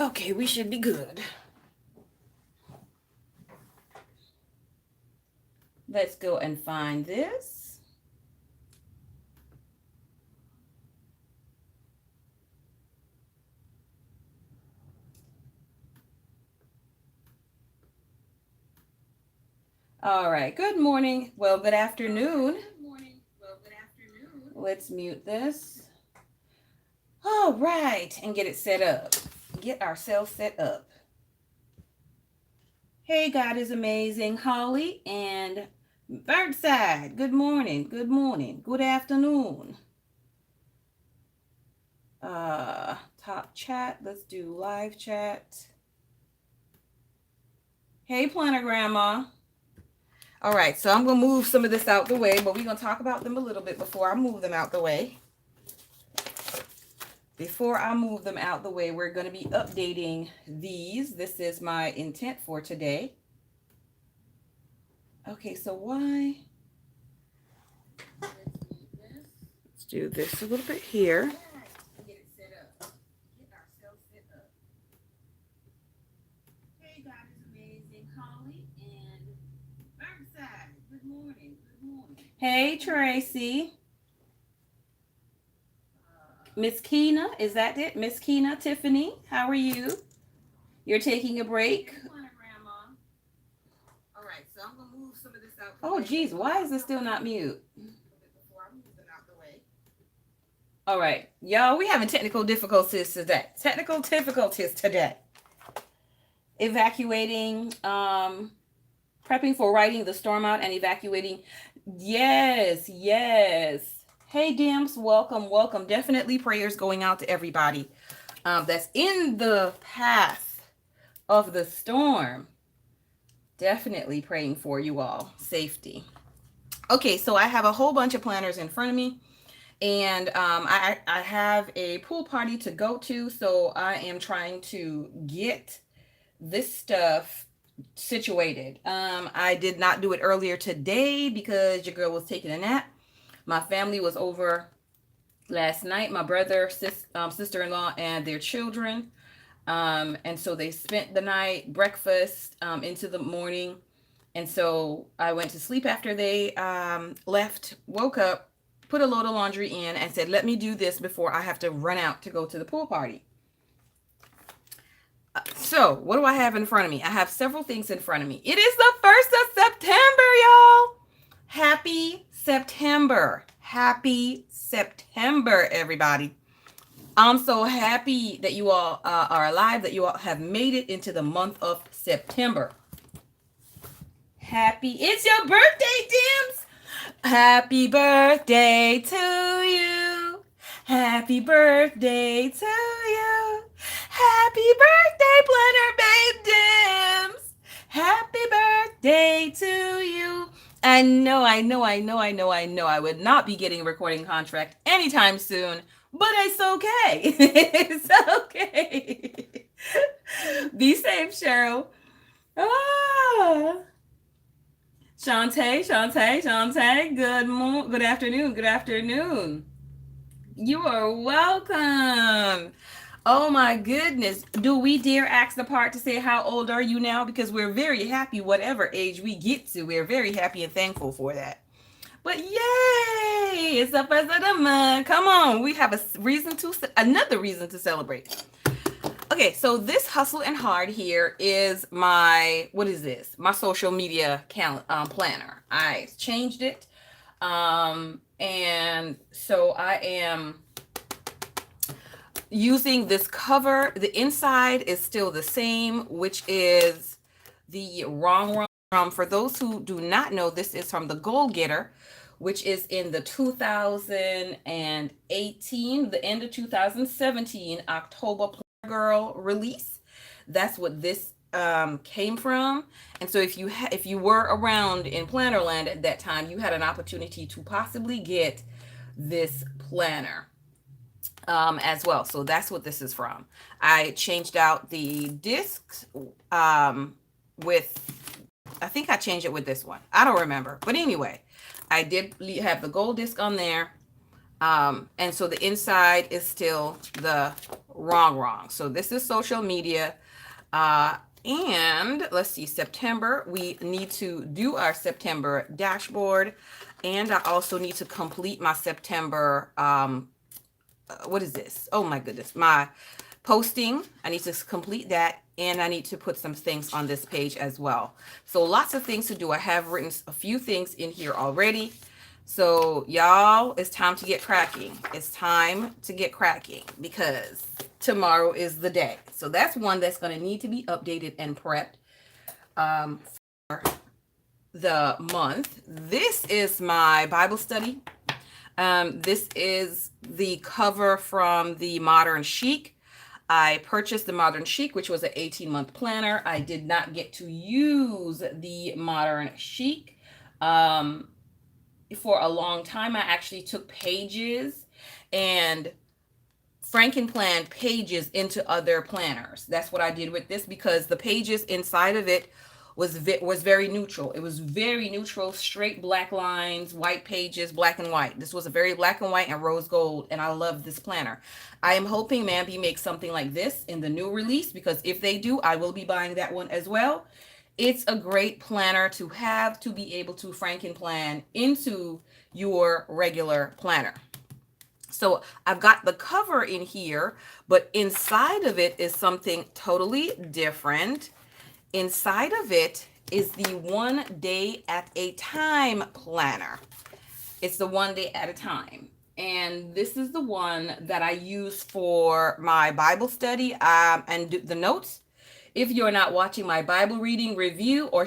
Okay, we should be good. Let's go and find this. All right. Good morning. Well, good afternoon. Let's mute this. All right. And get it set up. Get ourselves set up. Hey, God is amazing. Holly and Birdside. Good morning. Good morning. Good afternoon. Top chat. Let's do live chat. Hey, Planner Grandma. All right, so I'm going to move some of this out the way, but we're going to talk about them a little bit before I move them out the way. Before I move them out the way, we're going to be updating these. This is my intent for today. Okay, so why? Let's do this a little bit here. Get it set up. Get ourselves set up. Hey, God is amazing. Holly and Birdside. Good morning. Good morning. Hey, Tracy. Miss Keena, is that it? Miss Keena, Tiffany, how are you? You're taking a break? All right, so I'm going to move some of this out. Oh, geez, why is this still not mute? All right, y'all, we having technical difficulties today. Evacuating, prepping for riding the storm out and evacuating. Yes. Hey, Dimps, welcome. Definitely prayers going out to everybody that's in the path of the storm. Definitely praying for you all. Safety. Okay, so I have a whole bunch of planners in front of me. And I have a pool party to go to. So I am trying to get this stuff situated. I did not do it earlier today because your girl was taking a nap. My family was over last night, my brother, sister-in-law, and their children. And so they spent the night, breakfast, into the morning. And so I went to sleep after they left, woke up, put a load of laundry in, and said, let me do this before I have to run out to go to the pool party. So what do I have in front of me? I have several things in front of me. It is the 1st of September, y'all. Happy September. Happy September, everybody. I'm so happy that you all are alive, that you all have made it into the month of September. It's your birthday, Dims. Happy birthday to you. Happy birthday to you. Happy birthday, Planner Babe Dims. Happy birthday to you. I know. I would not be getting a recording contract anytime soon, but it's okay. It's okay. Be safe, Cheryl. Shantae. Good afternoon. You are welcome. Oh my goodness. Do we dare ask the part to say how old are you now? Because we're very happy whatever age we get to. We're very happy and thankful for that. But yay! It's the 1st of the month. Come on. We have another reason to celebrate. Okay, so this Hustle and Hard here is my, what is this? My social media planner. I changed it. And so I am using this cover. The inside is still the same, which is the wrong. For those who do not know, this is from the Goal Getter, which is in the 2018, the end of 2017, October Planner Girl release. That's what this came from. And so if you were around in Plannerland at that time, you had an opportunity to possibly get this planner as well. So that's what this is from. I changed out the discs I think I changed it with this one. I don't remember. But anyway, I did have the gold disc on there. And so the inside is still the wrong. So this is social media. And let's see, September, we need to do our September dashboard. And I also need to complete my September, what is this? Oh my goodness, my posting. I need to complete that. And I need to put some things on this page as well. So lots of things to do. I have written a few things in here already. So y'all, it's time to get cracking. It's time to get cracking because tomorrow is the day. So that's one that's going to need to be updated and prepped for the month. This is my Bible study. This is the cover from the Modern Chic. I purchased the Modern Chic, which was an 18-month planner. I did not get to use the Modern Chic for a long time. I actually took pages and Frankenplanned pages into other planners. That's what I did with this because the pages inside of it was very neutral. It was very neutral, straight black lines, white pages, black and white. This was a very black and white and rose gold, and I love this planner. I am hoping Mambi makes something like this in the new release because if they do, I will be buying that one as well. It's a great planner to have to be able to Frankenplan into your regular planner. So I've got the cover in here, but inside of it is something totally different. Inside of it is the 1 day at a time planner. It's the 1 day at a time. And this is the one that I use for my Bible study and the notes. If you're not watching my Bible reading review, or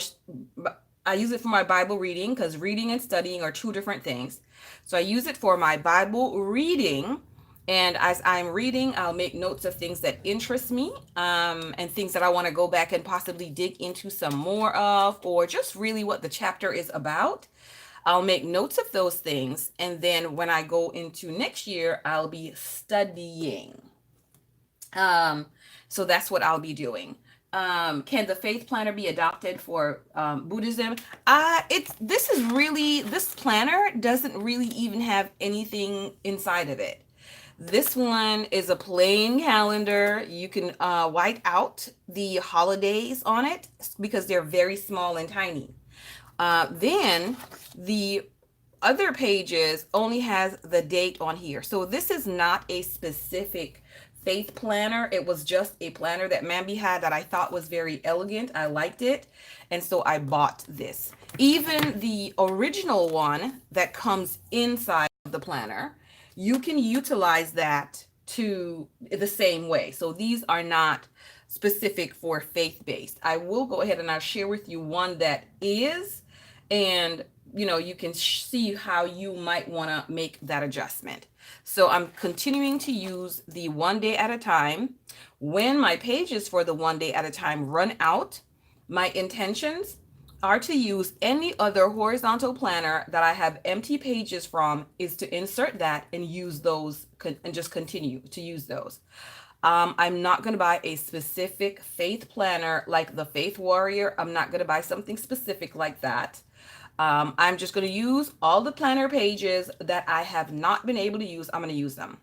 I use it for my Bible reading because reading and studying are two different things. So I use it for my Bible reading. And as I'm reading, I'll make notes of things that interest me and things that I want to go back and possibly dig into some more of, or just really what the chapter is about. I'll make notes of those things. And then when I go into next year, I'll be studying. So that's what I'll be doing. Can the faith planner be adopted for Buddhism? This planner doesn't really even have anything inside of it. This one is a plain calendar. You can white out the holidays on it because they're very small and tiny. Then the other pages only has the date on here. So this is not a specific faith planner. It was just a planner that Mambi had that I thought was very elegant. I liked it. And so I bought this. Even the original one that comes inside of the planner, you can utilize that to the same way. So these are not specific for faith-based. I will go ahead and I'll share with you one that is, and you can see how you might want to make that adjustment. So I'm continuing to use the 1 day at a time. When my pages for the 1 day at a time run out, my intentions are to use any other horizontal planner that I have empty pages from, is to insert that and use those and just continue to use those. I'm not going to buy a specific faith planner like the Faith Warrior. I'm not going to buy something specific like that. I'm just going to use all the planner pages that I have not been able to use. I'm going to use them.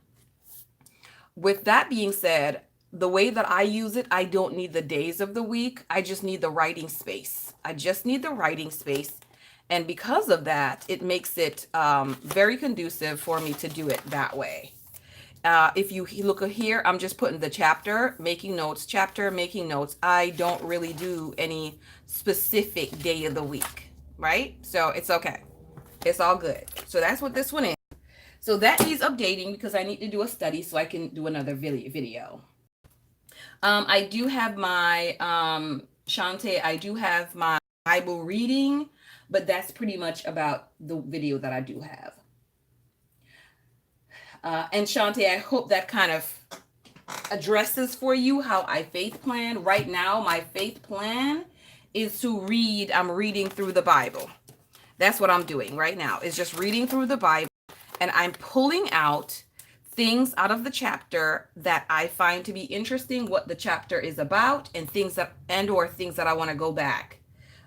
With that being said, the way that I use it, I don't need the days of the week. I just need the writing space. I just need the writing space. And because of that, it makes it very conducive for me to do it that way. If you look here, I'm just putting the chapter, making notes, chapter, making notes. I don't really do any specific day of the week, right? So it's okay. It's all good. So that's what this one is. So that needs updating because I need to do a study so I can do another video. I do have my, Shantae, I do have my Bible reading, but that's pretty much about the video that I do have. And Shantae, I hope that kind of addresses for you how I faith plan. Right now, my faith plan is to read. I'm reading through the Bible. That's what I'm doing right now, is just reading through the Bible. And I'm pulling out things out of the chapter that I find to be interesting, what the chapter is about, and things that or things that I want to go back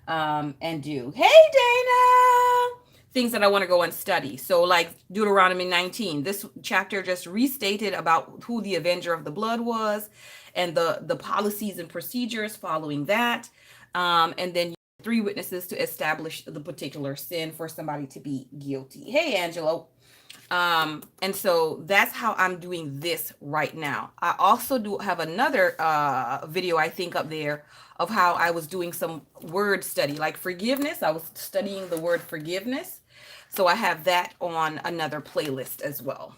and do. Hey, Dana! things that I want to go and study. So like Deuteronomy 19, this chapter just restated about who the avenger of the blood was and the policies and procedures following that. And then 3 witnesses to establish the particular sin for somebody to be guilty. Hey, Angelo. And so that's how I'm doing this right now. I also do have another video, I think, up there of how I was doing some word study, like forgiveness. I was studying the word forgiveness. So I have that on another playlist as well.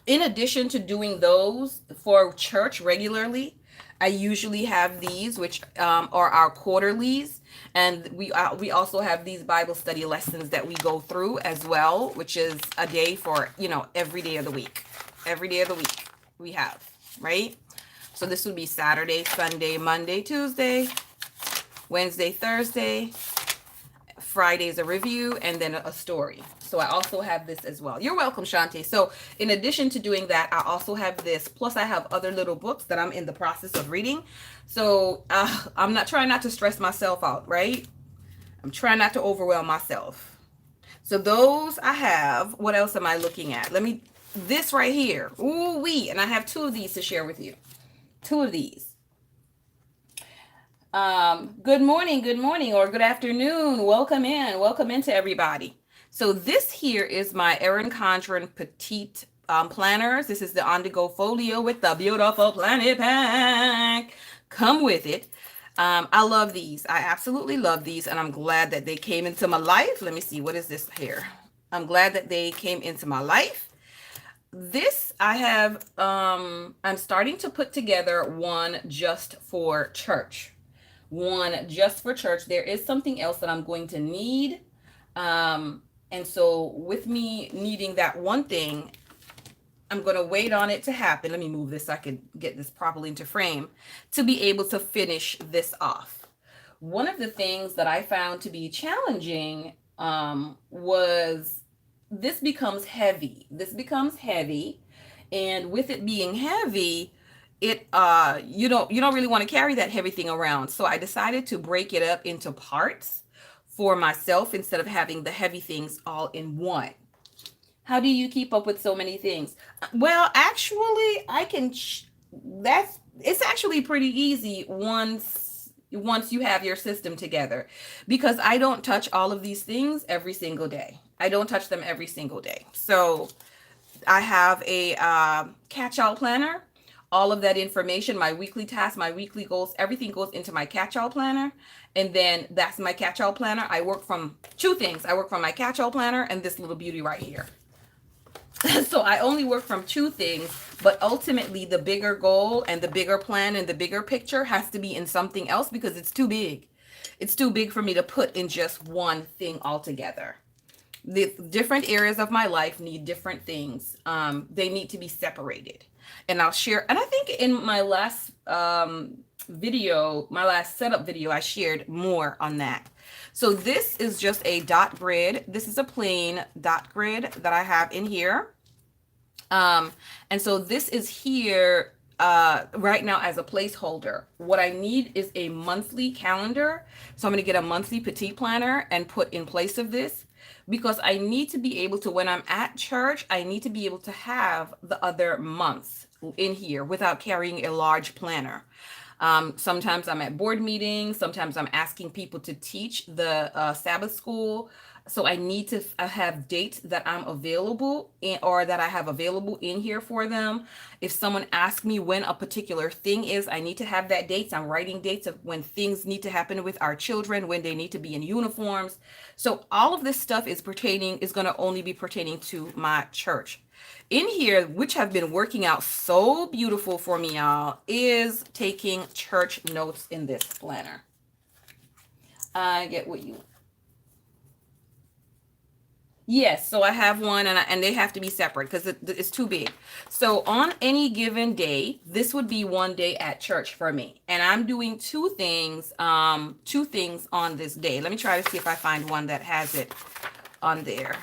In addition to doing those for church regularly, I usually have these, which are our quarterlies, and we also have these Bible study lessons that we go through as well, which is a day for every day of the week. Every day of the week we have, right? So this would be Saturday, Sunday, Monday, Tuesday, Wednesday, Thursday, Friday's a review, and then a story. So I also have this as well. You're welcome, Shantae. So in addition to doing that, I also have this. Plus, I have other little books that I'm in the process of reading. So I'm not trying not to stress myself out, right? I'm trying not to overwhelm myself. So those I have. What else am I looking at? This right here. Ooh wee. And I have 2 of these to share with you. 2 of these. Good morning, or good afternoon. Welcome into everybody. So this here is my Erin Condren Petite planners. This is the on-the-go folio with the beautiful planet pack. Come with it. I love these. I absolutely love these, and I'm glad that they came into my life. Let me see. What is this here? I'm glad that they came into my life. This I have, I'm starting to put together one just for church. There is something else that I'm going to need. And so with me needing that one thing, I'm going to wait on it to happen. Let me move this so I can get this properly into frame to be able to finish this off. One of the things that I found to be challenging was this becomes heavy. And with it being heavy, you don't really want to carry that heavy thing around. So I decided to break it up into parts for myself instead of having the heavy things all in one. How do you keep up with so many things? Well, actually, it's actually pretty easy once you have your system together, because I don't touch all of these things every single day. I don't touch them every single day. So I have a catch-all planner. All of that information, my weekly tasks, my weekly goals, everything goes into my catch-all planner. And then that's my catch-all planner. I work from 2 things. I work from my catch-all planner and this little beauty right here. So I only work from 2 things, but ultimately the bigger goal and the bigger plan and the bigger picture has to be in something else because it's too big. It's too big for me to put in just one thing altogether. The different areas of my life need different things. They need to be separated. And I'll share, and I think in my last video, my last setup video, I shared more on that. So this is just a dot grid. This is a plain dot grid that I have in here. And so this is here right now as a placeholder. What I need is a monthly calendar. So I'm going to get a monthly petite planner and put in place of this, because I need to be able to, when I'm at church, I need to be able to have the other months in here without carrying a large planner. Sometimes I'm at board meetings. Sometimes I'm asking people to teach the Sabbath school. So I need to have dates that I'm available or that I have available in here for them. If someone asks me when a particular thing is, I need to have that dates. I'm writing dates of when things need to happen with our children, when they need to be in uniforms. So all of this stuff is going to only be pertaining to my church. In here, which have been working out so beautiful for me, y'all, is taking church notes in this planner. I get what you... Yes, so I have one, and they have to be separate because it's too big. So on any given day, this would be one day at church for me, and I'm doing 2 things on this day. Let me try to see if I find one that has it on there.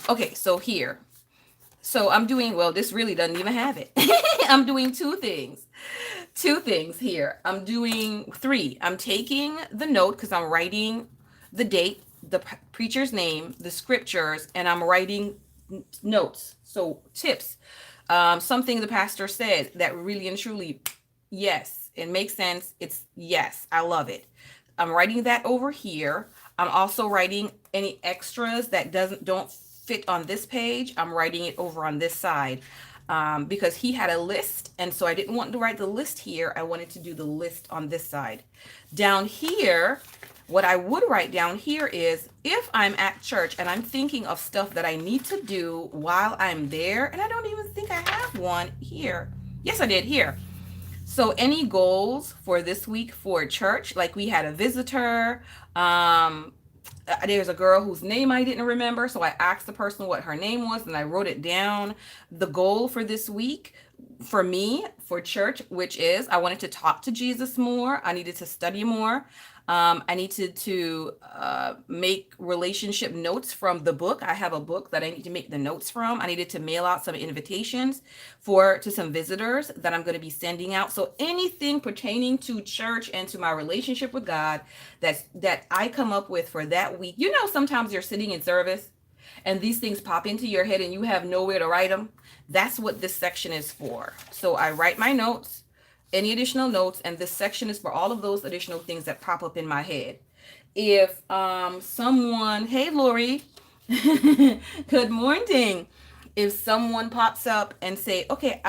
Okay, so here. So I'm doing, well, this really doesn't even have it. I'm doing two things. Two things here. I'm doing three. I'm taking the note because I'm writing the date, the preacher's name, the scriptures, and I'm writing notes. So tips. Something the pastor said that really and truly, yes, it makes sense. It's yes, I love it. I'm writing that over here. I'm also writing any extras that don't fit on this page. I'm writing it over on this side, because he had a list, and so I didn't want to write the list here. I wanted to do the list on this side. Down here, what I would write down here is if I'm at church and I'm thinking of stuff that I need to do while I'm there, and I don't even think I have one here. Yes, I did here. So any goals for this week for church? Like we had a visitor. There's a girl whose name I didn't remember, so I asked the person what her name was, and I wrote it down. The goal for this week for me for church, which is I wanted to talk to Jesus more. I needed to study more. I needed to make relationship notes from the book. I have a book that I need to make the notes from. I needed to mail out some invitations to some visitors that I'm going to be sending out. So anything pertaining to church and to my relationship with God that I come up with for that week. You know, sometimes you're sitting in service and these things pop into your head and you have nowhere to write them. That's what this section is for. So I write my notes, any additional notes, and this section is for all of those additional things that pop up in my head. If someone, hey Lori, good morning. If someone pops up and say, okay,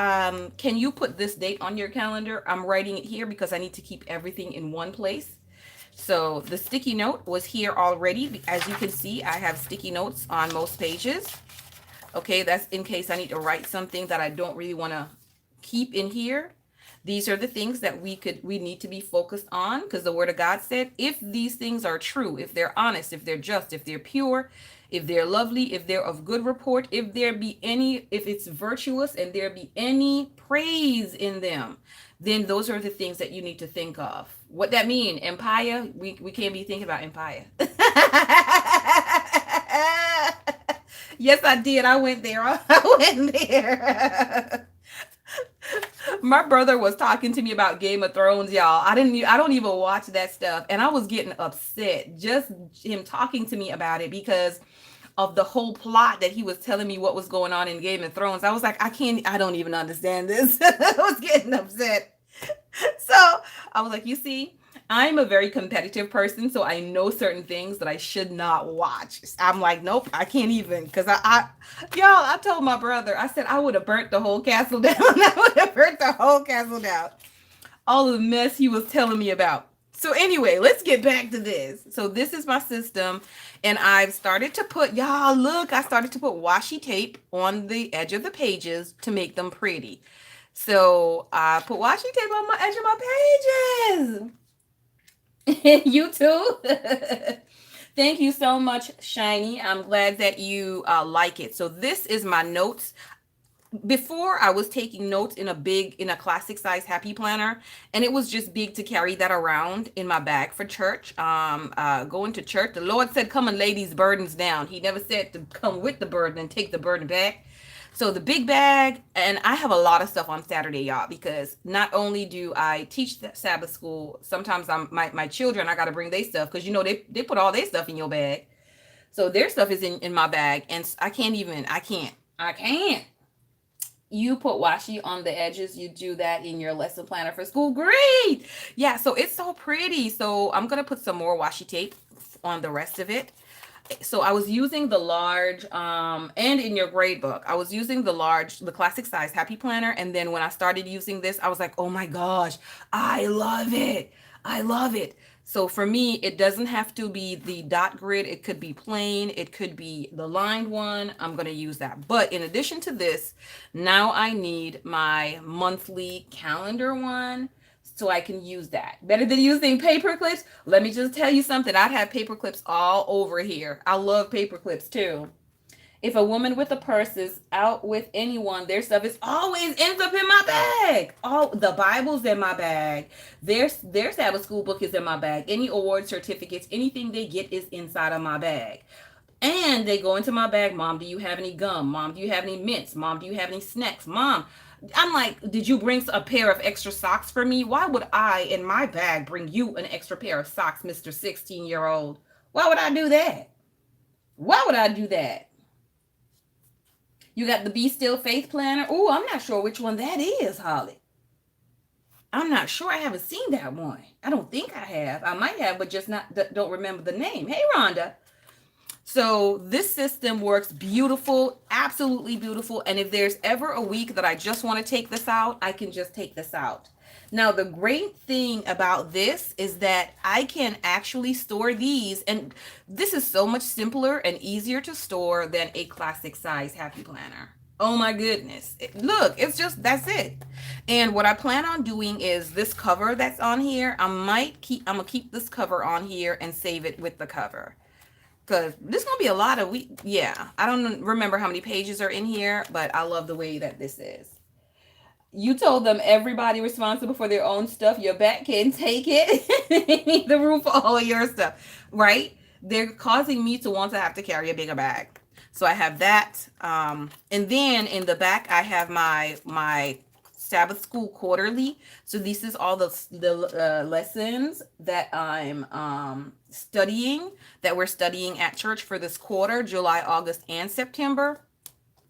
can you put this date on your calendar? I'm writing it here because I need to keep everything in one place. So the sticky note was here already. As you can see, I have sticky notes on most pages. Okay, that's in case I need to write something that I don't really want to keep in here. These are the things that we need to be focused on, because the word of God said, if these things are true, if they're honest, if they're just, if they're pure, if they're lovely, if they're of good report, if it's virtuous and there be any praise in them, then those are the things that you need to think of. What that mean? Empire? We can't be thinking about empire. Yes, I did. I went there. I went there. My brother was talking to me about Game of Thrones, y'all. I don't even watch that stuff, and I was getting upset just him talking to me about it because of the whole plot that he was telling me what was going on in Game of Thrones. I was like, I don't even understand this. I was getting upset. So I was like, you see, I'm a very competitive person, so I know certain things that I should not watch. I'm like, nope, I can't even, because I told my brother, I said I would have burnt the whole castle down. I would have burnt the whole castle down. All the mess he was telling me about. So anyway, let's get back to this. So this is my system, and I've started to put, y'all look, I started to put washi tape on the edge of the pages to make them pretty. So I put washi tape on my edge of my pages. You too. Thank you so much, Shiny. I'm glad that you like it. So this is my notes. Before I was taking notes in a classic size happy planner, and it was just big to carry that around in my bag for church. Going to church, the Lord said, come and lay these burdens down. He never said to come with the burden and take the burden back. So the big bag, and I have a lot of stuff on Saturday, y'all, because not only do I teach the Sabbath school, sometimes my children, I got to bring their stuff, because, you know, they put all their stuff in your bag. So their stuff is in my bag, and I can't. You put washi on the edges. You do that in your lesson planner for school. Great. Yeah, so it's so pretty. So I'm going to put some more washi tape on the rest of it. So I was using the large, and in your grade book, I was using the classic size happy planner. And then when I started using this, I was like, oh my gosh, I love it. I love it. So for me, it doesn't have to be the dot grid. It could be plain. It could be the lined one. I'm going to use that. But in addition to this, now I need my monthly calendar one, so I can use that. Better than using paper clips. Let me just tell you something. I'd have paper clips all over here. I love paper clips too. If a woman with a purse is out with anyone, their stuff is always ends up in my bag. All the Bible's in my bag. Their Sabbath school book is in my bag. Any award certificates, anything they get is inside of my bag. And they go into my bag. Mom, do you have any gum? Mom, do you have any mints? Mom, do you have any snacks? Mom, I'm like, did you bring a pair of extra socks for me? Why would I, in my bag, bring you an extra pair of socks, Mr. 16-year-old? Why would I do that? Why would I do that? You got the Be Still Faith Planner. Oh, I'm not sure which one that is, Holly. I'm not sure. I haven't seen that one. I don't think I have. I might have, but just not don't remember the name. Hey, Rhonda. So this system works beautiful, absolutely beautiful. And if there's ever a week that I just want to take this out, I can just take this out. Now, the great thing about this is that I can actually store these, and this is so much simpler and easier to store than a classic size happy planner. Oh my goodness. Look, it's just, that's it. And what I plan on doing is this cover that's on here, I'm gonna keep this cover on here and save it with the cover. Cause this is gonna be a lot of yeah. I don't remember how many pages are in here, but I love the way that this is. You told them everybody responsible for their own stuff. Your back can take it. The room for all of your stuff, right? They're causing me to want to have to carry a bigger bag. So I have that, and then in the back I have my Sabbath School Quarterly. So this is all the lessons that I'm studying, that we're studying at church for this quarter, July, August, and September.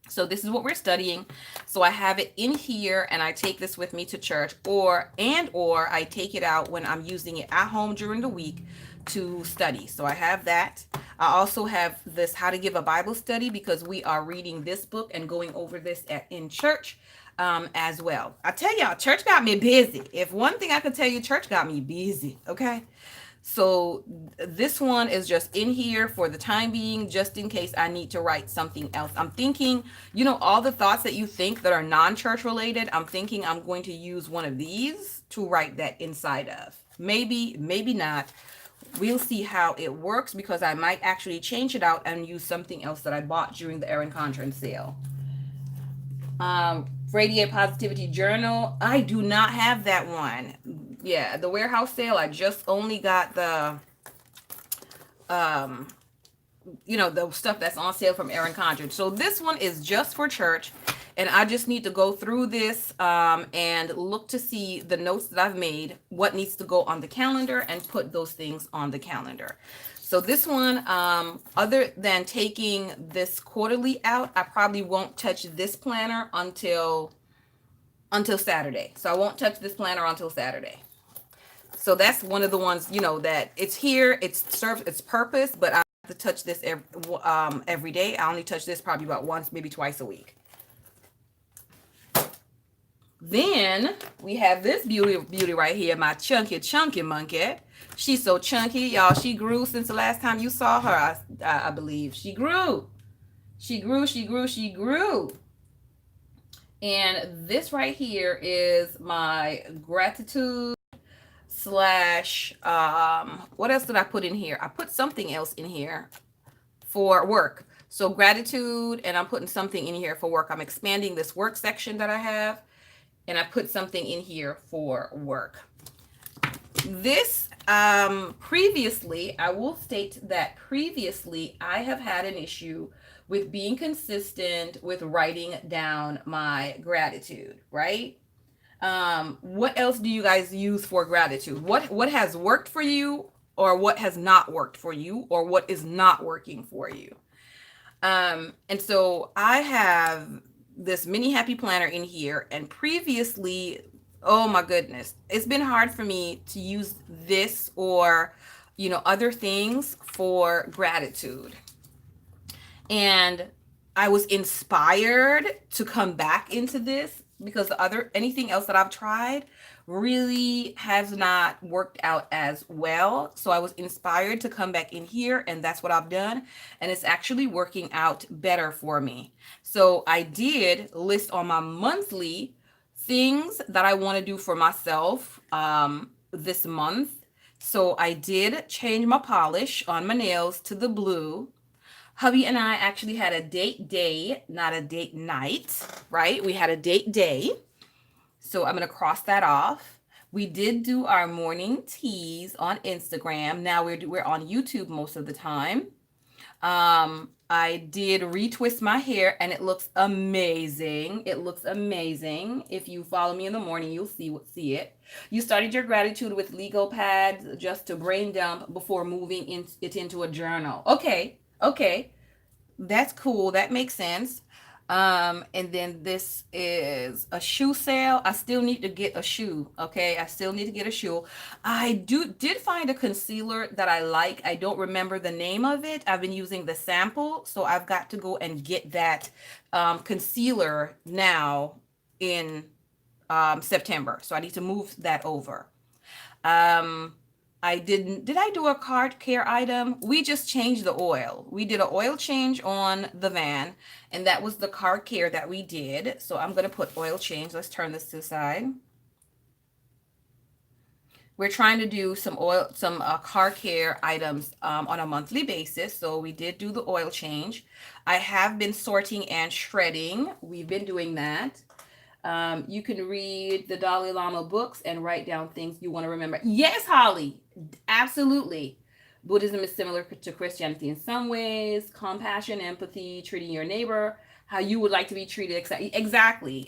So this is what we're studying. So I have it in here and I take this with me to church, or I take it out when I'm using it at home during the week to study. So I have that. I also have this How to Give a Bible Study, because we are reading this book and going over this in church as well. I tell y'all, church got me busy. If one thing I could tell you, church got me busy. Okay. So this one is just in here for the time being, just in case I need to write something else. I'm thinking, all the thoughts that you think that are non-church related, I'm thinking I'm going to use one of these to write that inside of. Maybe, maybe not. We'll see how it works, because I might actually change it out and use something else that I bought during the Erin Condren sale. Radiate Positivity Journal. I do not have that one. Yeah, the warehouse sale, I just only got the the stuff that's on sale from Erin Condren. So this one is just for church, and I just need to go through this and look to see the notes that I've made, what needs to go on the calendar, and put those things on the calendar. So this one, other than taking this quarterly out, I probably won't touch this planner until Saturday. So I won't touch this planner until Saturday. So that's one of the ones, that it's here, it serves its purpose, but I have to touch this every day. I only touch this probably about once, maybe twice a week. Then we have this beauty right here, my chunky monkey. She's so chunky, y'all. She grew since the last time you saw her, I believe. She grew. And this right here is my gratitude / what else did I put in here? I put something else in here for work. So gratitude, and I'm putting something in here for work. I'm expanding this work section that I have, and I put something in here for work. This previously, I will state that previously I have had an issue with being consistent with writing down my gratitude, right? What else do you guys use for gratitude? What has worked for you, or what has not worked for you, or what is not working for you? And so I have this mini happy planner in here, and previously, oh my goodness, it's been hard for me to use this or other things for gratitude. And I was inspired to come back into this, because anything else that I've tried really has not worked out as well. So I was inspired to come back in here, and that's what I've done. And it's actually working out better for me. So I did list on my monthly things that I want to do for myself this month. So I did change my polish on my nails to the blue. Hubby and I actually had a date day, not a date night, right? We had a date day. So I'm going to cross that off. We did do our morning teas on Instagram. Now we're on YouTube most of the time. I did retwist my hair and it looks amazing. It looks amazing. If you follow me in the morning, you'll see it. You started your gratitude with legal pads just to brain dump before moving it into a journal. Okay. Okay. That's cool. That makes sense. And then this is a shoe sale. I still need to get a shoe. Okay. I still need to get a shoe. I did find a concealer that I like. I don't remember the name of it. I've been using the sample. So I've got to go and get that concealer now in September. So I need to move that over. Um, did I do a car care item? We just changed the oil. We did an oil change on the van, and that was the car care that we did. So I'm going to put oil change. Let's turn this to the side. We're trying to do some car care items on a monthly basis. So we did do the oil change. I have been sorting and shredding. We've been doing that. You can read the Dalai Lama books and write down things you want to remember. Yes, Holly, absolutely. Buddhism is similar to Christianity in some ways. Compassion, empathy, treating your neighbor how you would like to be treated. Exactly.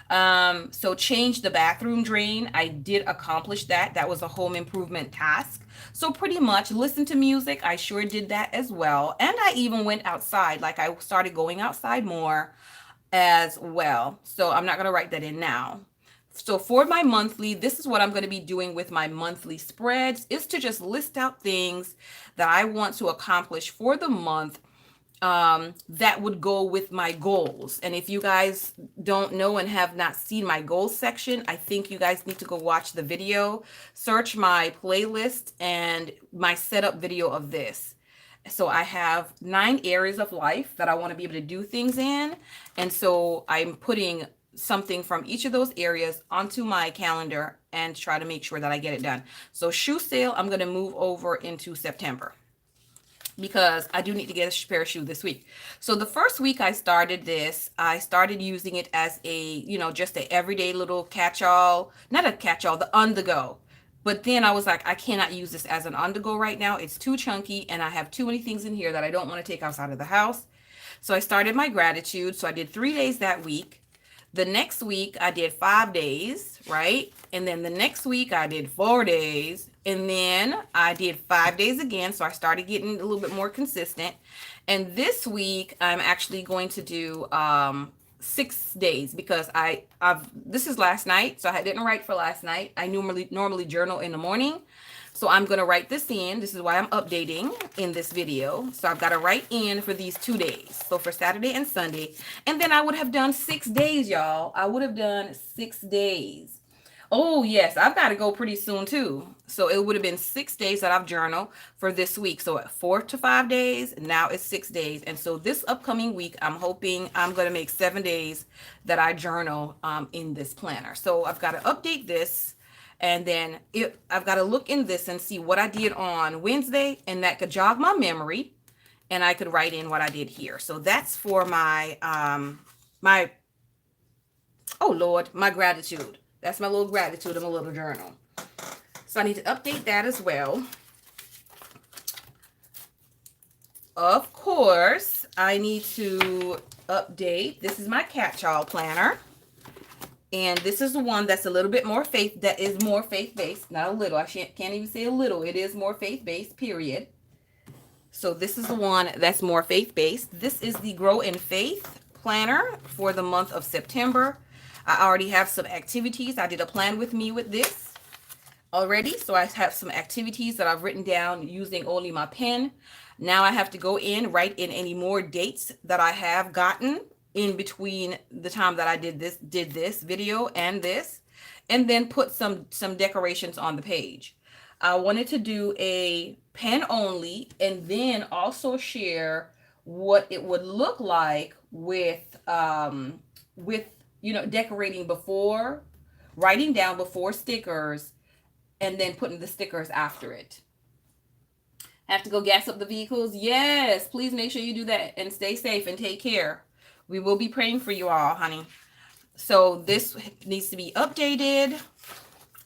So change the bathroom drain. I did accomplish that. That was a home improvement task. So pretty much listen to music. I sure did that as well. And I even went outside. Like I started going outside more as well. So I'm not going to write that in now. So for my monthly, this is what I'm going to be doing with my monthly spreads, is to just list out things that I want to accomplish for the month that would go with my goals. And if you guys don't know and have not seen my goals section, I think you guys need to go watch the video, search my playlist and my setup video of this. So I have 9 areas of life that I want to be able to do things in. And so I'm putting something from each of those areas onto my calendar and try to make sure that I get it done. So shoe sale, I'm going to move over into September because I do need to get a pair of shoes this week. So the first week I started this, I started using it as a, just a everyday little catch-all, not a catch-all, the on-the-go. But then I was like, I cannot use this as an on-the-go right now. It's too chunky and I have too many things in here that I don't want to take outside of the house. So I started my gratitude. So I did 3 days that week. The next week I did 5 days, right? And then the next week I did 4 days. And then I did 5 days again. So I started getting a little bit more consistent. And this week I'm actually going to do 6 days because this is last night, so I didn't write for last night. I normally journal in the morning, so I'm going to write this in. This is why I'm updating in this video. So I've got to write in for these 2 days, so for Saturday and Sunday. And then I would have done 6 days, y'all. I would have done 6 days. Oh yes, I've got to go pretty soon too. So it would have been 6 days that I've journaled for this week. So 4 to 5 days, now it's 6 days. And so this upcoming week, I'm hoping I'm going to make 7 days that I journal in this planner. So I've got to update this. And then I've got to look in this and see what I did on Wednesday. And that could jog my memory. And I could write in what I did here. So that's for my, my gratitude. That's my little gratitude in my little journal. So I need to update that as well. Of course, I need to update. This is my catch-all planner. And this is the one that's a little bit more faith-based. Not a little. I can't even say a little. It is more faith-based, period. So this is the one that's more faith-based. This is the Grow in Faith planner for the month of September. I already have some activities. I did a plan with me with this already. So I have some activities that I've written down using only my pen. Now I have to go in, write in any more dates that I have gotten in between the time that I did this video and this, and then put some decorations on the page. I wanted to do a pen only and then also share what it would look like with decorating before, writing down before stickers, and then putting the stickers after it. Have to go gas up the vehicles? Yes, please make sure you do that and stay safe and take care. We will be praying for you all, honey. So this needs to be updated.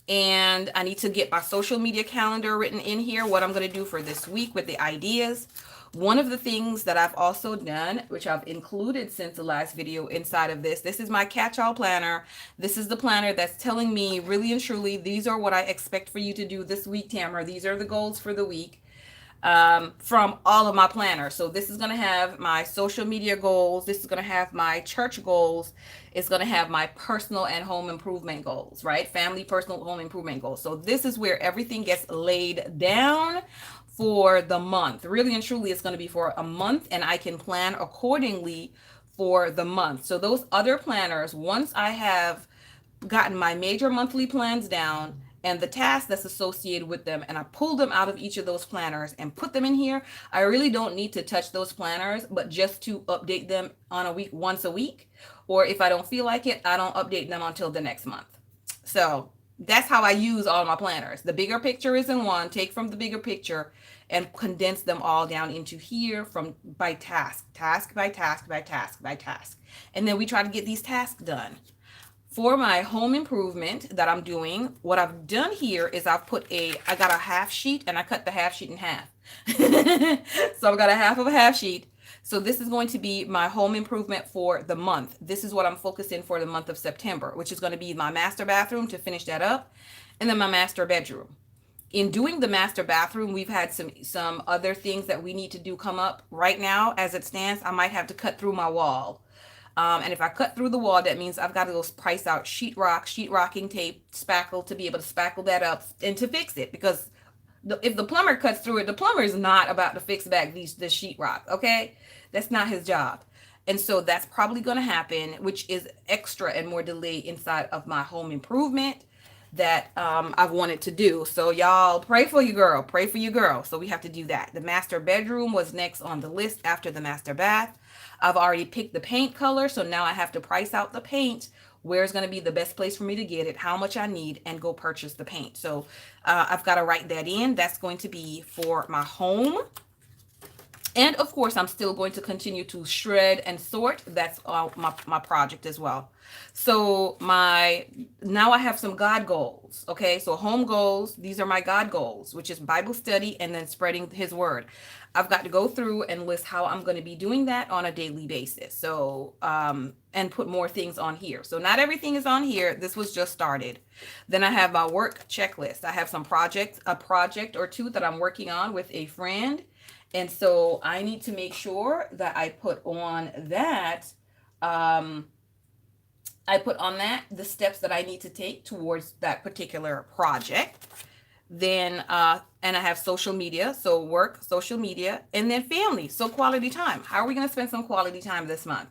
And I need to get my social media calendar written in here, what I'm going to do for this week with the ideas. One of the things that I've also done, which I've included since the last video inside of this is my catch-all planner. This is the planner that's telling me really and truly, these are what I expect for you to do this week, Tamara. These are the goals for the week, from all of my planners. So this is going to have my social media goals. This is going to have my church goals. It's going to have my personal and home improvement goals, right? Family, personal, home improvement goals. So this is where everything gets laid down for the month. Really and truly, it's going to be for a month, and I can plan accordingly for the month. So those other planners, once I have gotten my major monthly plans down and the tasks that's associated with them, and I pull them out of each of those planners and put them in here, I really don't need to touch those planners, but just to update them on a week, once a week. Or if I don't feel like it, I don't update them until the next month. So that's how I use all my planners. The bigger picture is in one, take from the bigger picture and condense them all down into here from by task by task by task by task. And then we try to get these tasks done. For my home improvement that I'm doing, what I've done here is I got a half sheet and I cut the half sheet in half. So I've got a half of a half sheet. So this is going to be my home improvement for the month. This is what I'm focusing for the month of September, which is going to be my master bathroom to finish that up, and then my master bedroom. In doing the master bathroom, we've had some other things that we need to do come up. Right now, as it stands, I might have to cut through my wall. And if I cut through the wall, that means I've got to go price out sheetrocking tape, spackle to be able to spackle that up and to fix it. Because if the plumber cuts through it, the plumber is not about to fix back the sheetrock, okay? That's not his job. And so that's probably going to happen, which is extra and more delay inside of my home improvement that I've wanted to do. So y'all pray for your girl. Pray for your girl. So we have to do that. The master bedroom was next on the list after the master bath. I've already picked the paint color. So now I have to price out the paint. Where's going to be the best place for me to get it, how much I need, and go purchase the paint. So I've got to write that in. That's going to be for my home. And of course, I'm still going to continue to shred and sort. That's my project as well. So now I have some God goals. Okay, so home goals. These are my God goals, which is Bible study and then spreading His word. I've got to go through and list how I'm going to be doing that on a daily basis. So, and put more things on here. So not everything is on here. This was just started. Then I have my work checklist. I have a project or two that I'm working on with a friend. And so I need to make sure that I put on that, the steps that I need to take towards that particular project. Then, and I have social media, so work, social media, and then family, so quality time. How are we going to spend some quality time this month?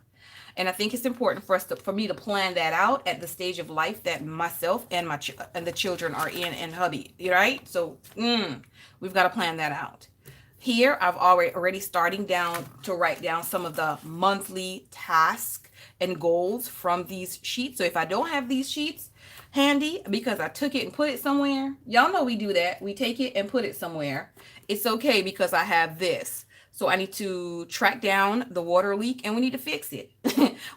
And I think it's important for me to plan that out at the stage of life that myself and and the children are in, and hubby, right? So we've got to plan that out. Here, I've already starting down to write down some of the monthly tasks and goals from these sheets. So if I don't have these sheets handy because I took it and put it somewhere, y'all know we do that. We take it and put it somewhere. It's okay because I have this. So I need to track down the water leak and we need to fix it,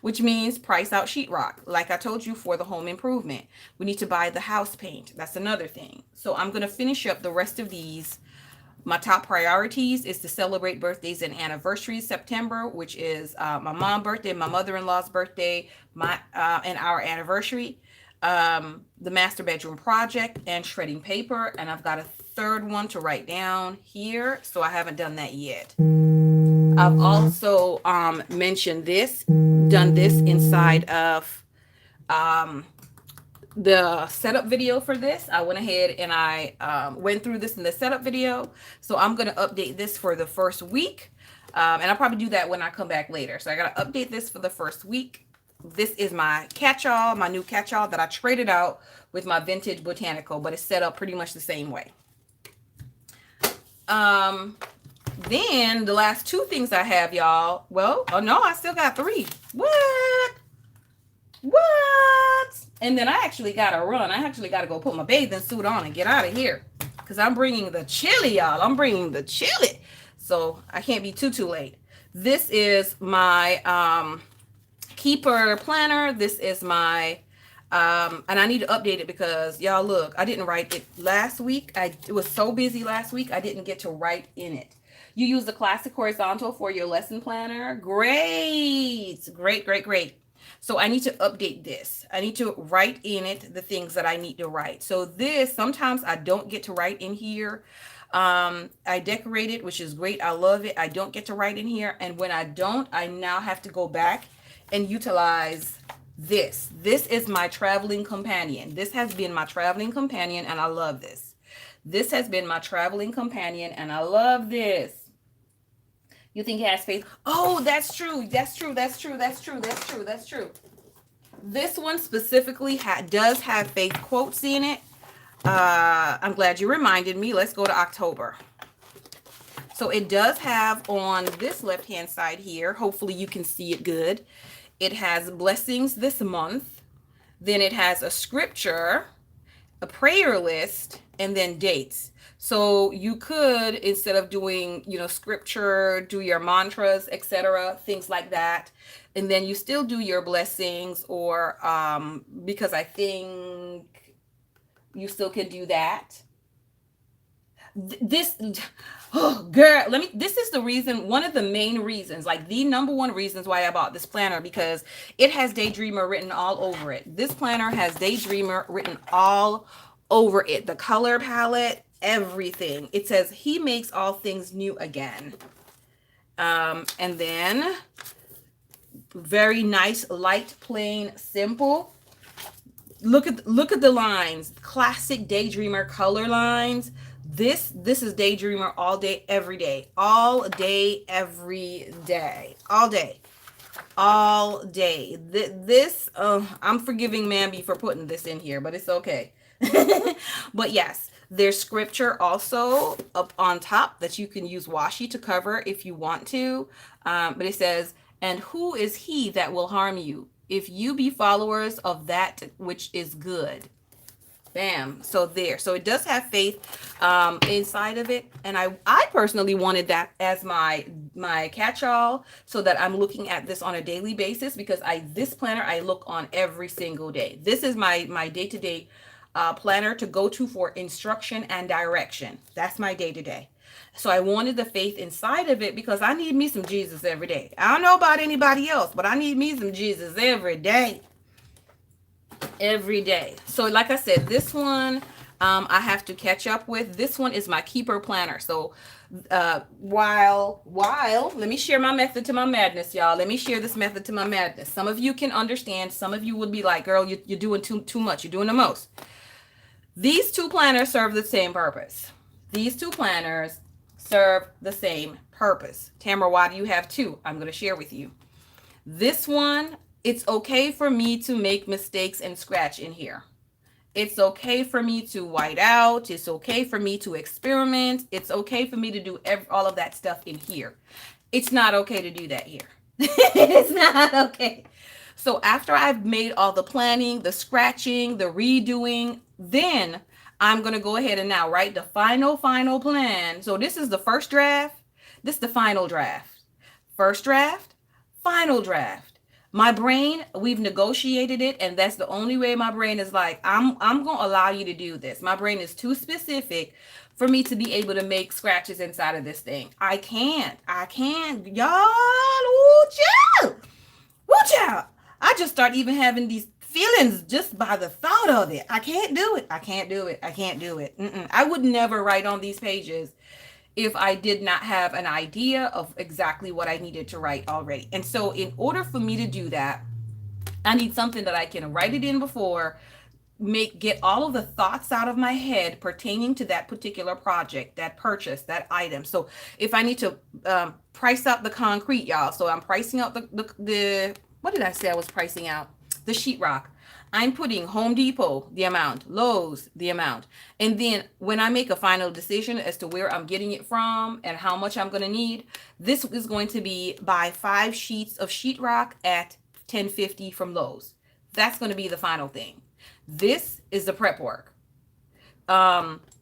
which means price out sheetrock. Like I told you, for the home improvement, we need to buy the house paint. That's another thing. So I'm going to finish up the rest of these. My top priorities is to celebrate birthdays and anniversaries September, which is my mom's birthday, my mother-in-law's birthday, and our anniversary, the master bedroom project, and shredding paper. And I've got a third one to write down here, so I haven't done that yet. I've also mentioned done this inside of the setup video for this. I went ahead and I went through this in the setup video. So I'm going to update this for the first week. And I'll probably do that when I come back later. So I got to update this for the first week. This is my catch-all, my new catch-all that I traded out with my vintage botanical, but it's set up pretty much the same way. Then the last two things I have, y'all. Well, oh no, I still got three. What? And then I actually got to run. I actually got to go put my bathing suit on and get out of here. Because I'm bringing the chili, y'all. I'm bringing the chili. So I can't be too late. This is my keeper planner. This is my And I need to update it because y'all look, I didn't write it last week. It was so busy last week, I didn't get to write in it. You use the classic horizontal for your lesson planner. Great, great, great, great. So I need to update this. I need to write in it the things that I need to write. So this, sometimes I don't get to write in here. I decorate it, which is great. I love it. I don't get to write in here. And when I don't, I now have to go back and utilize this. This is my traveling companion. This has been my traveling companion, and I love this. This has been my traveling companion, and I love this. You think he has faith? Oh, that's true. That's true. That's true. That's true. That's true. That's true. This one specifically does have faith quotes in it. I'm glad you reminded me. Let's go to October. So it does have on this left-hand side here, hopefully you can see it good. It has blessings this month. Then it has a scripture, a prayer list, and then dates. So you could, instead of doing, scripture, do your mantras, etc., things like that. And then you still do your blessings, or because I think you still can do that. Oh girl, this is the reason, one of the main reasons, like the number one reasons why I bought this planner, because it has Daydreamer written all over it. This planner has Daydreamer written all over it. The color palette, everything. It says he makes all things new again. And then very nice, light, plain, simple. Look at the lines. Classic Daydreamer color lines. This is Daydreamer all day, every day. All day, every day. All day. All day. This, I'm forgiving Mambi for putting this in here, but it's okay. But yes, there's scripture also up on top that you can use washi to cover if you want to. But it says, and who is he that will harm you, if you be followers of that which is good? Bam. So there. So it does have faith inside of it. And I personally wanted that as my catch-all, so that I'm looking at this on a daily basis, because this planner I look on every single day. This is my day-to-day planner to go to for instruction and direction. That's my day-to-day. So I wanted the faith inside of it because I need me some Jesus every day. I don't know about anybody else, but I need me some Jesus every day. Every day. So like I said, this one I have to catch up with. This one is my keeper planner. So while let me share my method to my madness, y'all. Let me share this method to my madness. Some of you can understand. Some of you would be like, girl, you're doing too much. You're doing the most. These two planners serve the same purpose. These two planners serve the same purpose. Tamara, why do you have two? I'm going to share with you. This one, it's okay for me to make mistakes and scratch in here. It's okay for me to white out. It's okay for me to experiment. It's okay for me to do all of that stuff in here. It's not okay to do that here. It's not okay. So after I've made all the planning, the scratching, the redoing, then I'm going to go ahead and now write the final plan. So this is the first draft. This is the final draft. First draft, final draft. My brain, we've negotiated it, and that's the only way my brain is like, I'm going to allow you to do this. My brain is too specific for me to be able to make scratches inside of this thing. I can't. Y'all, woo child. I just start even having these feelings just by the thought of it. I can't do it. I would never write on these pages if I did not have an idea of exactly what I needed to write already. And so in order for me to do that, I need something that I can write it in before, get all of the thoughts out of my head pertaining to that particular project, that purchase, that item. So if I need to price out the concrete, y'all, so I'm pricing out the what did I say I was pricing out? The sheetrock. I'm putting Home Depot, the amount, Lowe's, the amount. And then when I make a final decision as to where I'm getting it from and how much I'm going to need, this is going to be buy 5 sheets of sheetrock at $10.50 from Lowe's. That's going to be the final thing. This is the prep work.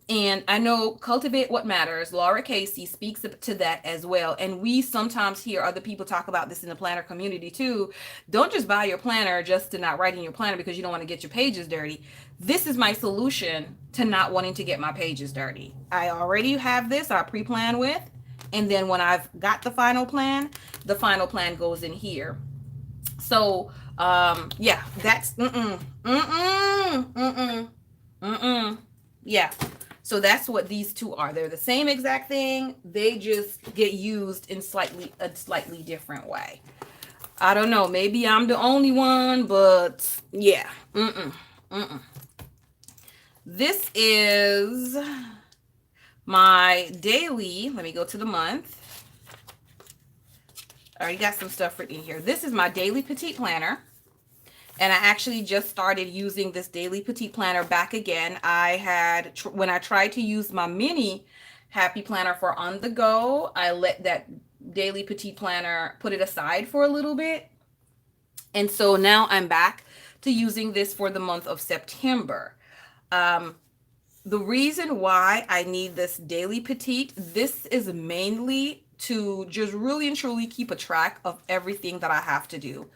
And I know Cultivate What Matters, Laura Casey speaks to that as well. And we sometimes hear other people talk about this in the planner community too. Don't just buy your planner just to not write in your planner because you don't want to get your pages dirty. This is my solution to not wanting to get my pages dirty. I already have this, I pre-plan with. And then when I've got the final plan goes in here. So, yeah, that's, yeah. So that's what these two are. They're the same exact thing. They just get used in a slightly different way. I don't know. Maybe I'm the only one, but yeah. This is my daily. Let me go to the month. I already got some stuff written here. This is my daily petite planner. And I actually just started using this daily petite planner back again. I had, when I tried to use my mini happy planner for on the go, I let that daily petite planner, put it aside for a little bit. And so now I'm back to using this for the month of September. The reason why I need this daily petite, this is mainly to just really and truly keep a track of everything that I have to do.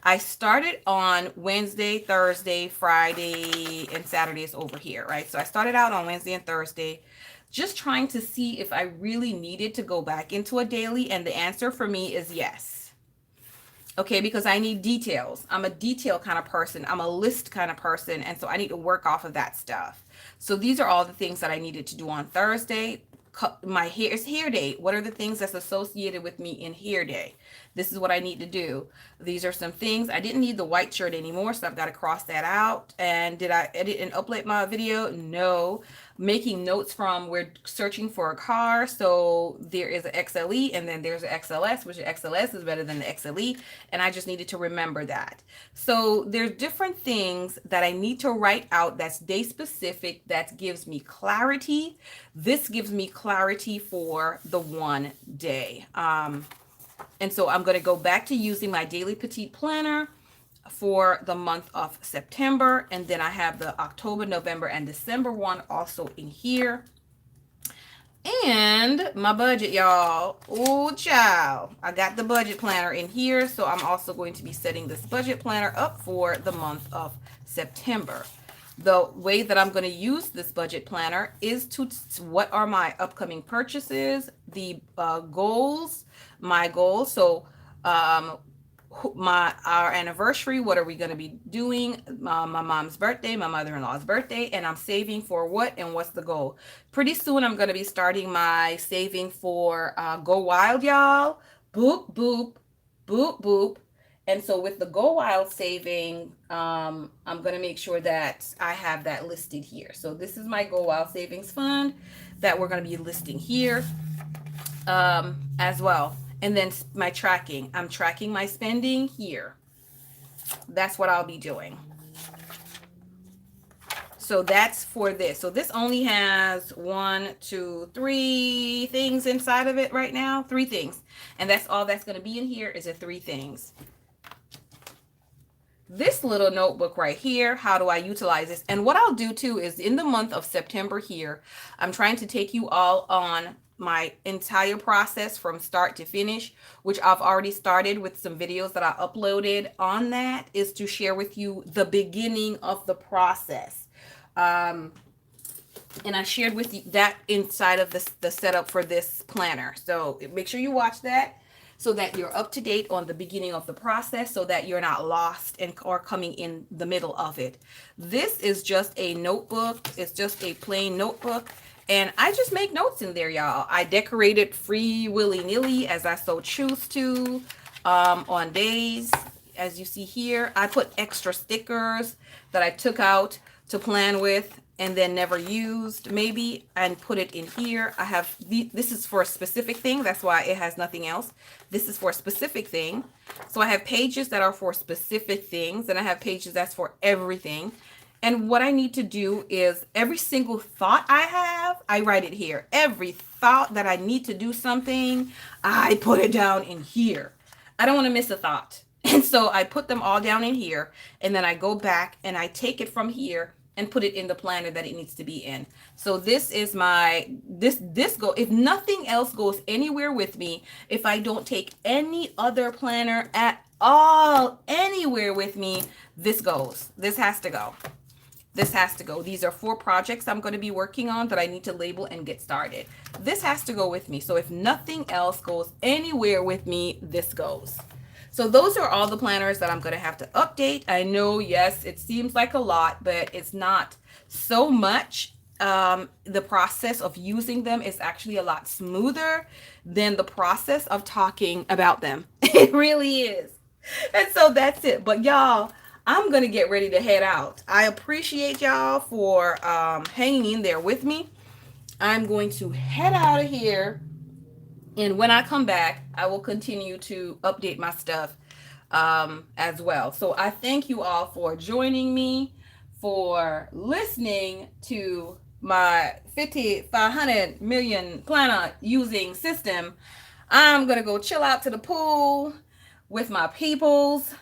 I started on Wednesday, Thursday, Friday, and Saturday is over here, right? So I started out on Wednesday and Thursday, just trying to see if I really needed to go back into a daily. And the answer for me is yes. Okay, because I need details. I'm a detail kind of person. I'm a list kind of person. And so I need to work off of that stuff. So these are all the things that I needed to do on Thursday. My hair is hair day. What are the things that's associated with me in hair day? This is what I need to do. These are some things. I didn't need the white shirt anymore, so I've got to cross that out. And did I edit and upload my video? No. Making notes from, we're searching for a car. So there is an XLE and then there's an XLS, which the XLS is better than the XLE. And I just needed to remember that. So there's different things that I need to write out that's day specific, that gives me clarity. This gives me clarity for the one day. And so I'm going to go back to using my daily petite planner for the month of September. And then I have the October, November, and December one also in here. And my budget, y'all. Oh, child. I got the budget planner in here. So I'm also going to be setting this budget planner up for the month of September. The way that I'm going to use this budget planner is to what are my upcoming purchases, the goals, my goals. So our anniversary, what are we going to be doing? My mom's birthday, my mother-in-law's birthday, and I'm saving for what and what's the goal. Pretty soon I'm going to be starting my saving for Go Wild, y'all. Boop, boop, boop, boop. And so with the Go Wild saving, I'm going to make sure that I have that listed here. So this is my Go Wild Savings Fund that we're going to be listing here as well. And then my tracking. I'm tracking my spending here. That's what I'll be doing. So that's for this. So this only has 1, 2, 3 things inside of it right now. 3 things. And that's all that's going to be in here is the 3 things. This little notebook right here, how do I utilize this? And what I'll do too is in the month of September here, I'm trying to take you all on my entire process from start to finish, which I've already started with some videos that I uploaded on that, is to share with you the beginning of the process. And I shared with you that inside of the setup for this planner. So make sure you watch that, so that you're up to date on the beginning of the process, so that you're not lost or coming in the middle of it. This is just a notebook. It's just a plain notebook. And I just make notes in there, y'all. I decorate it free willy-nilly as I so choose to on days. As you see here, I put extra stickers that I took out to plan with and then never used maybe, and put it in here. I have this is for a specific thing. That's why it has nothing else. This is for a specific thing. So I have pages that are for specific things, and I have pages that's for everything. And what I need to do is every single thought I have, I write it here. Every thought that I need to do something, I put it down in here. I don't want to miss a thought. And so I put them all down in here, and then I go back and I take it from here and put it in the planner that it needs to be in. So this is my, this go, if nothing else goes anywhere with me, if I don't take any other planner at all anywhere with me, this goes. This has to go. This has to go. These are 4 projects I'm going to be working on that I need to label and get started. This has to go with me. So if nothing else goes anywhere with me, this goes. So those are all the planners that I'm going to have to update. I know, yes, it seems like a lot, but it's not so much. The process of using them is actually a lot smoother than the process of talking about them. It really is. And so that's it. But y'all, I'm going to get ready to head out. I appreciate y'all for hanging in there with me. I'm going to head out of here. And when I come back, I will continue to update my stuff as well. So I thank you all for joining me, for listening to my 500 million planner using system. I'm going to go chill out to the pool with my peoples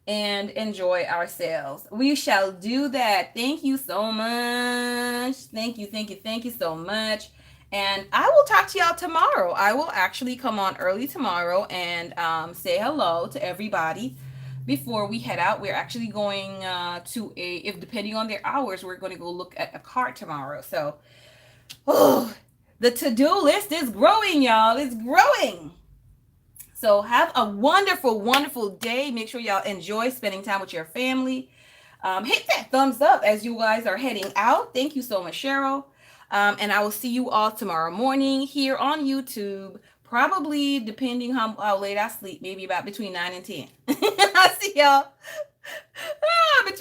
and enjoy ourselves. We shall do that. Thank you so much. Thank you so much. And I will talk to y'all tomorrow. I will actually come on early tomorrow and say hello to everybody before we head out. We're actually going to if depending on their hours, we're going to go look at a car tomorrow. So, oh, the to-do list is growing, y'all. It's growing. So have a wonderful, wonderful day. Make sure y'all enjoy spending time with your family. Hit that thumbs up as you guys are heading out. Thank you so much, Cheryl. And I will see you all tomorrow morning here on YouTube. Probably depending how late I sleep, maybe about between 9 and 10. I'll see y'all.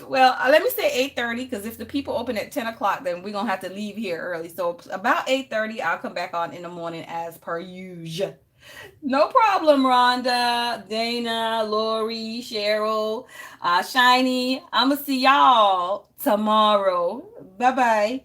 Well, let me say 8:30, because if the people open at 10 o'clock, then we're going to have to leave here early. So about 8:30, I'll come back on in the morning as per usual. No problem, Rhonda, Dana, Lori, Cheryl, Shiny. I'm going to see y'all tomorrow. Bye-bye.